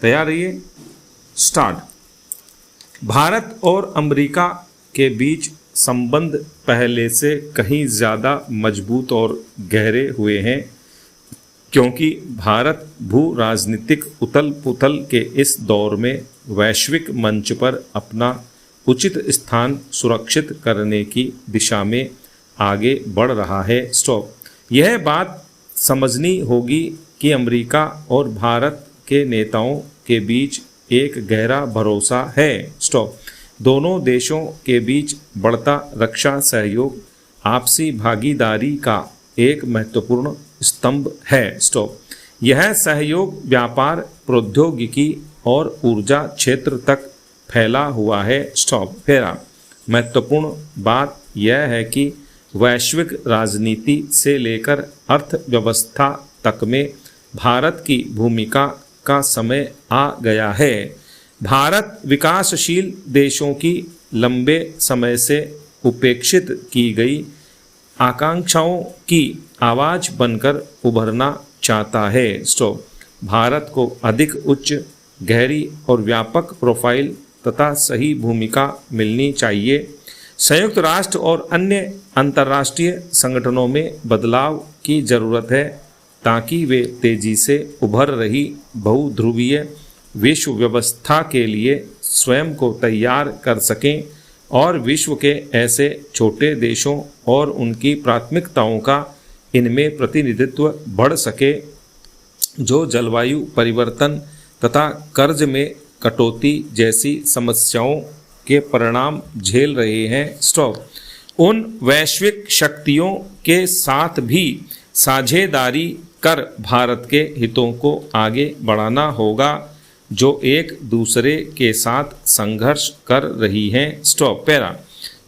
तैयार रहिए, स्टार्ट। भारत और अमेरिका के बीच संबंध पहले से कहीं ज़्यादा मजबूत और गहरे हुए हैं, क्योंकि भारत भू राजनीतिक उथल पुथल के इस दौर में वैश्विक मंच पर अपना उचित स्थान सुरक्षित करने की दिशा में आगे बढ़ रहा है। स्टॉप। यह बात समझनी होगी कि अमेरिका और भारत के नेताओं के बीच एक गहरा भरोसा है। स्टॉप। दोनों देशों के बीच बढ़ता रक्षा सहयोग आपसी भागीदारी का एक महत्वपूर्ण स्तंभ है। स्टॉप। यह सहयोग व्यापार, प्रौद्योगिकी और ऊर्जा क्षेत्र तक फैला हुआ है। स्टॉप। फेरा। महत्वपूर्ण बात यह है कि वैश्विक राजनीति से लेकर अर्थव्यवस्था तक में भारत की भूमिका का समय आ गया है। भारत विकासशील देशों की लंबे समय से उपेक्षित की गई आकांक्षाओं की आवाज़ बनकर उभरना चाहता है। स्टॉप। भारत को अधिक उच्च, गहरी और व्यापक प्रोफाइल तथा सही भूमिका मिलनी चाहिए। संयुक्त राष्ट्र और अन्य अंतर्राष्ट्रीय संगठनों में बदलाव की ज़रूरत है ताकि वे तेज़ी से उभर रही बहुध्रुवीय विश्व व्यवस्था के लिए स्वयं को तैयार कर सकें और विश्व के ऐसे छोटे देशों और उनकी प्राथमिकताओं का इनमें प्रतिनिधित्व बढ़ सके जो जलवायु परिवर्तन तथा कर्ज में कटौती जैसी समस्याओं के परिणाम झेल रहे हैं। स्टॉप। उन वैश्विक शक्तियों के साथ भी साझेदारी कर भारत के हितों को आगे बढ़ाना होगा जो एक दूसरे के साथ संघर्ष कर रही हैं। स्टॉप। पैरा।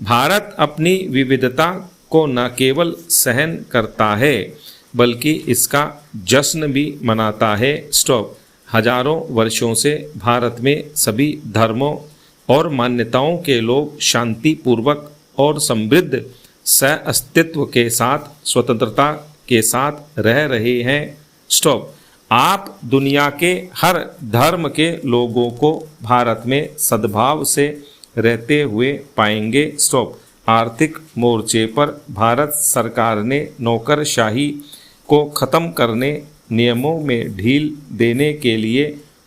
भारत अपनी विविधता को न केवल सहन करता है बल्कि इसका जश्न भी मनाता है। स्टॉप। हजारों वर्षों से भारत में सभी धर्मों और मान्यताओं के लोग शांतिपूर्वक और समृद्ध सह अस्तित्व के साथ स्वतंत्रता के साथ रह रहे हैं। स्टॉप। आप दुनिया के हर धर्म के लोगों को भारत में सद्भाव से रहते हुए पाएंगे। स्टॉप। आर्थिक मोर्चे पर भारत सरकार ने नौकरशाही को ख़त्म करने, नियमों में ढील देने के लिए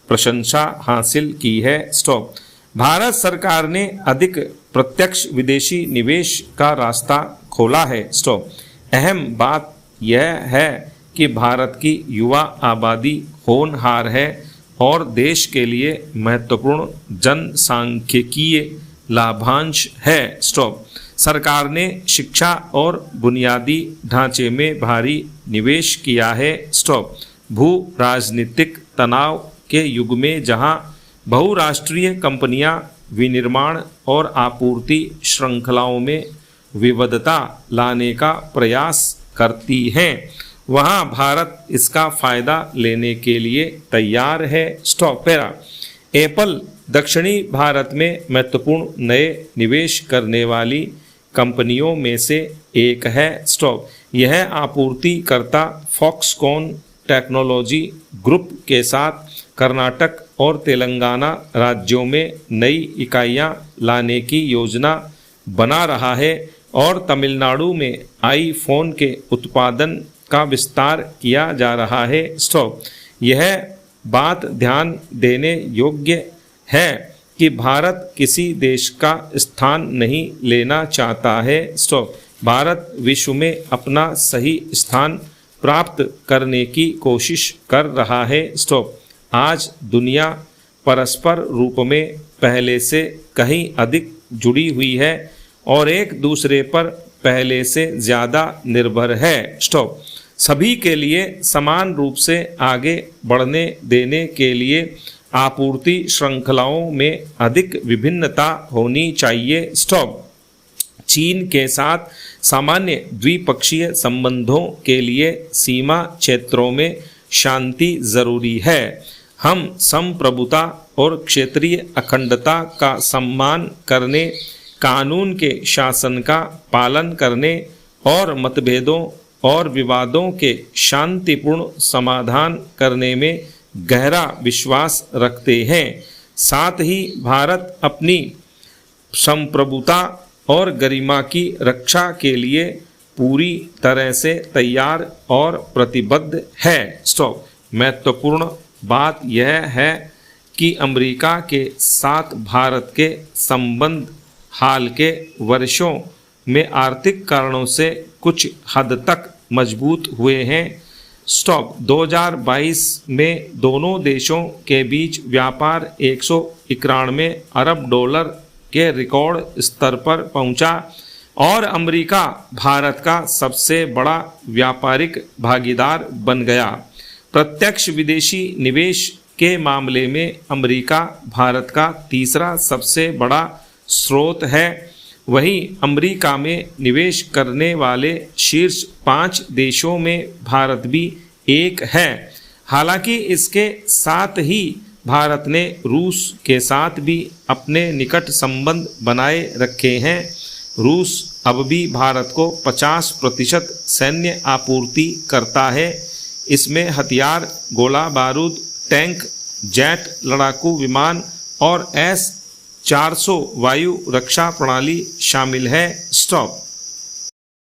प्रशंसा हासिल की है। स्टॉप। भारत सरकार ने अधिक प्रत्यक्ष विदेशी निवेश का रास्ता खोला है। स्टॉप। अहम बात यह है कि भारत की युवा आबादी होनहार है और देश के लिए महत्वपूर्ण जनसांख्यिकीय लाभांश है। स्टॉप। सरकार ने शिक्षा और बुनियादी ढांचे में भारी निवेश किया है। स्टॉप। भू राजनीतिक तनाव के युग में जहां बहुराष्ट्रीय कंपनियां विनिर्माण और आपूर्ति श्रृंखलाओं में विविधता लाने का प्रयास करती हैं, वहां भारत इसका फ़ायदा लेने के लिए तैयार है। स्टॉप। पैरा। एप्पल दक्षिणी भारत में महत्वपूर्ण नए निवेश करने वाली कंपनियों में से एक है। स्टॉप। यह आपूर्तिकर्ता फॉक्सकॉन टेक्नोलॉजी ग्रुप के साथ कर्नाटक और तेलंगाना राज्यों में नई इकाइयां लाने की योजना बना रहा है और तमिलनाडु में आईफोन के उत्पादन का विस्तार किया जा रहा है। स्टॉप। यह बात ध्यान देने योग्य है कि भारत किसी देश का स्थान नहीं लेना चाहता है। स्टॉप। भारत विश्व में अपना सही स्थान प्राप्त करने की कोशिश कर रहा है। स्टॉप। आज दुनिया परस्पर रूप में पहले से कहीं अधिक जुड़ी हुई है और एक दूसरे पर पहले से ज़्यादा निर्भर है। स्टॉप। सभी के लिए समान रूप से आगे बढ़ने देने के लिए आपूर्ति श्रृंखलाओं में अधिक विभिन्नता होनी चाहिए। स्टॉप। चीन के साथ सामान्य द्विपक्षीय संबंधों के लिए सीमा क्षेत्रों में शांति जरूरी है। हम संप्रभुता और क्षेत्रीय अखंडता का सम्मान करने, कानून के शासन का पालन करने और मतभेदों और विवादों के शांतिपूर्ण समाधान करने में गहरा विश्वास रखते हैं। साथ ही भारत अपनी संप्रभुता और गरिमा की रक्षा के लिए पूरी तरह से तैयार और प्रतिबद्ध है। स्टॉप। महत्वपूर्ण बात यह है कि अमेरिका के साथ भारत के संबंध हाल के वर्षों में आर्थिक कारणों से कुछ हद तक मजबूत हुए हैं। स्टॉप। 2022 में दोनों देशों के बीच व्यापार 191 अरब डॉलर के रिकॉर्ड स्तर पर पहुंचा और अमेरिका भारत का सबसे बड़ा व्यापारिक भागीदार बन गया। प्रत्यक्ष विदेशी निवेश के मामले में अमेरिका भारत का तीसरा सबसे बड़ा स्रोत है। वहीं अमेरिका में निवेश करने वाले शीर्ष 5 देशों में भारत भी एक है। हालांकि इसके साथ ही भारत ने रूस के साथ भी अपने निकट संबंध बनाए रखे हैं। रूस अब भी भारत को 50% सैन्य आपूर्ति करता है। इसमें हथियार, गोला बारूद, टैंक, जेट लड़ाकू विमान और S-400 वायु रक्षा प्रणाली शामिल है। स्टॉप।